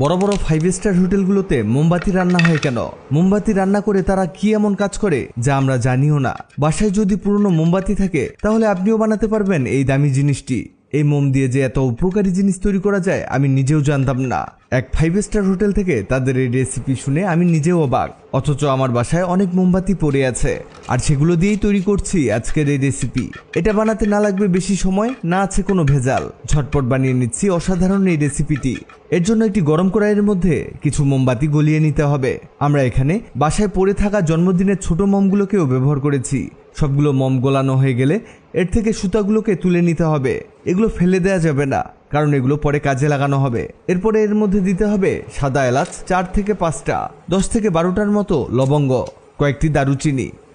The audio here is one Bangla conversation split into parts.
বড় বড় 5 স্টার হোটেলগুলোতে মোমবাতি রান্না হয় কেন? মোমবাতি রান্না করে তারা কি এমন কাজ করে যা আমরা জানিও না? বাসায় যদি পুরনো মোমবাতি থাকে তাহলে আপনিও বানাতে পারবেন এই দামি জিনিসটি। এই মোম দিয়ে যে এত উপকারী জিনিস তৈরি করা যায় আমি নিজেও জানতাম না। এক 5 স্টার হোটেল থেকে তাদের এই রেসিপি শুনে আমি নিজেও অবাক। অথচ আমার বাসায় অনেক মোমবাতি পড়ে আছে আর সেগুলো দিয়েই তৈরি করছি আজকের এই রেসিপি। এটা বানাতে না লাগবে বেশি সময়, না আছে কোনো ভেজাল। ঝটপট বানিয়ে নিচ্ছি অসাধারণ এই রেসিপিটি। এর জন্য একটি গরম কড়াইয়ের মধ্যে কিছু মোমবাতি গলিয়ে নিতে হবে। আমরা এখানে বাসায় পড়ে থাকা জন্মদিনের ছোট মোমগুলোকেও ব্যবহার করেছি। সবগুলো মোম গলানো হয়ে গেলে এর থেকে সুতাগুলোকে তুলে নিতে হবে। এগুলো ফেলে দেওয়া যাবে না, কারণ এগুলো পরে কাজে লাগানো হবে। এরপরে এর মধ্যে দিতে হবে সাদা এলাচ 4 থেকে 5টা, 10 থেকে 12টার মতো লবঙ্গ, কয়েকটি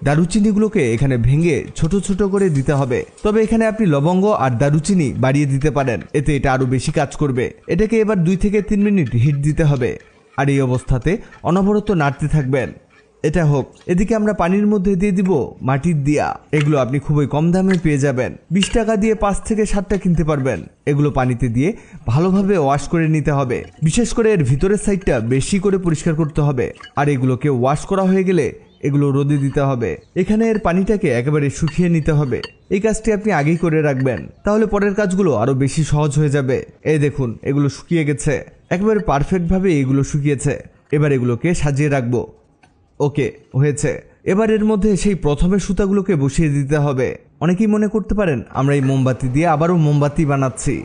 দারুচিনিগুলোকে এখানে ভেঙে ছোট ছোট করে দিতে হবে। তবে এখানে আপনি লবঙ্গ আর দারুচিনি বাড়িয়ে দিতে পারেন, এতে এটা আরো বেশি কাজ করবে। এটাকে এবার 2 থেকে 3 মিনিট হিট দিতে হবে আর এই অবস্থাতে অনবরত নাড়তে থাকবেন। এটা হোক, এদিকে আমরা পানির মধ্যে দিয়ে দিব মাটির দিয়া। এগুলো আপনি খুবই কম দামে পেয়ে যাবেন। 20 টাকা দিয়ে 5 থেকে 7টা কিনতে পারবেন। এগুলো পানিতে দিয়ে ভালোভাবে ওয়াশ করে নিতে হবে। বিশেষ করে এর ভিতরের সাইডটা বেশি করে পরিষ্কার করতে হবে। আর এগুলোকে ওয়াশ করা হয়ে গেলে এগুলো রোদে দিতে হবে। এখানে এর পানিটাকে একেবারে শুকিয়ে নিতে হবে। এই কাজটি আপনি আগেই করে রাখবেন, তাহলে পরের কাজগুলো আরো বেশি সহজ হয়ে যাবে। এই দেখুন, এগুলো শুকিয়ে গেছে, একেবারে পারফেক্টভাবে এগুলো শুকিয়েছে। এবার এগুলোকে সাজিয়ে রাখবো। ওকে, হয়েছে। এবার এর মধ্যে সেই প্রথমে সুতাগুলোকে বসিয়ে দিতে হবে। অনেকেই মনে করতে পারেন আমরা এই মোমবাতি দিয়ে আবারও মোমবাতি বানাচ্ছি,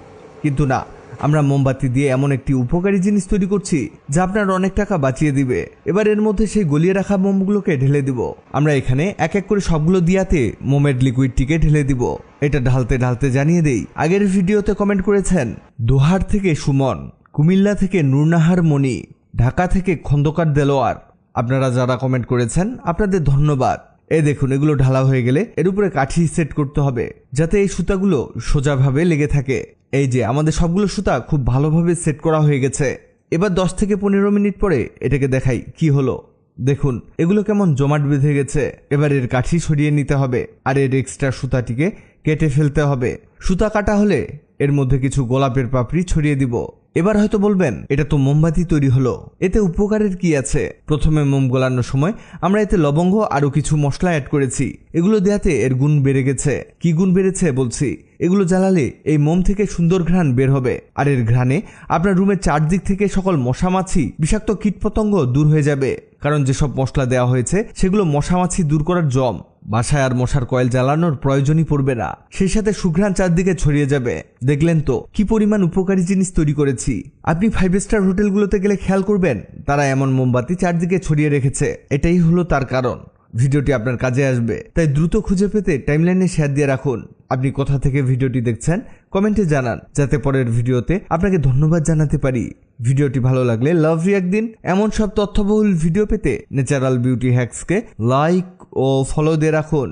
কিন্তু না, আমরা মোমবাতি দিয়ে এমন একটি উপকারী জিনিস তৈরি করছি যা আপনার অনেক টাকা বাঁচিয়ে দিবে। এবার এর মধ্যে সেই গলিয়ে রাখা মোমগুলোকে ঢেলে দিব। আমরা এখানে এক এক করে সবগুলো দিয়াতে মোমের লিকুইডটিকে ঢেলে দিব। এটা ঢালতে ঢালতে জানিয়ে দেই, আগের ভিডিওতে কমেন্ট করেছেন দোহার থেকে সুমন, কুমিল্লা থেকে নুরনাহার মনি, ঢাকা থেকে খন্দকার দেলোয়ার। আপনারা যারা কমেন্ট করেছেন আপনাদের ধন্যবাদ। এই দেখুন, এগুলো ঢালা হয়ে গেলে এর উপরে কাঠি সেট করতে হবে যাতে এই সুতাগুলো সোজাভাবে লেগে থাকে। এই যে আমাদের সবগুলো সুতা খুব ভালোভাবে সেট করা হয়ে গেছে। এবার 10 থেকে 15 মিনিট পরে এটাকে দেখাই কি হলো। দেখুন, এগুলো কেমন জমাট বেঁধে গেছে। এবার এর কাঠি সরিয়ে নিতে হবে আর এর এক্সট্রা সুতাটিকে কেটে ফেলতে হবে। সুতা কাটা হলে এর মধ্যে কিছু গোলাপের পাপড়ি ছড়িয়ে দিব। এবার হয়তো বলবেন এটা তো মোমবাতি তৈরি হলো, এতে উপকারের কি আছে? প্রথমে মোম গলানোর সময় আমরা এতে লবঙ্গ আরো কিছু মশলা অ্যাড করেছি। এগুলো দেয়াতে এর গুণ বেড়ে গেছে। কি গুণ বেড়েছে বলছি, এগুলো জ্বালালে এই মোম থেকে সুন্দর ঘ্রাণ বের হবে আর এর ঘ্রাণে আপনার রুমের চারদিক থেকে সকল মশামাছি, বিষাক্ত কীটপতঙ্গ দূর হয়ে যাবে। কারণ যেসব মশলা দেওয়া হয়েছে সেগুলো মশামাছি দূর করার জম। বাসায় আর মশার কয়েল জ্বালানোর প্রয়োজনই পড়বে না, সেই সাথে সুঘ্রাণ চারদিকে ছড়িয়ে যাবে। দেখলেন তো কি পরিমাণ উপকারী জিনিস তৈরি করেছি। আপনি 5 স্টার হোটেলগুলোতে গেলে খেয়াল করবেন তারা এমন মোমবাতি চারদিকে ছড়িয়ে রেখেছে। এটাই হলো তার কারণ। ভিডিওটি আপনার কাজে আসবে, তাই দ্রুত খুঁজে পেতে টাইমলাইনে শেয়ার দিয়ে রাখুন। আপনি কোথা থেকে ভিডিওটি দেখছেন কমেন্টে জানান, যাতে পরের ভিডিওতে আপনাকে ধন্যবাদ জানাতে পারি। ভিডিওটি ভালো লাগলে লাভ রিয়াক্ট দিন। এমন সব তথ্যবহুল ভিডিও পেতে ন্যাচারাল বিউটি হ্যাক্সকে লাইক ও ফলো দিয়ে রাখুন।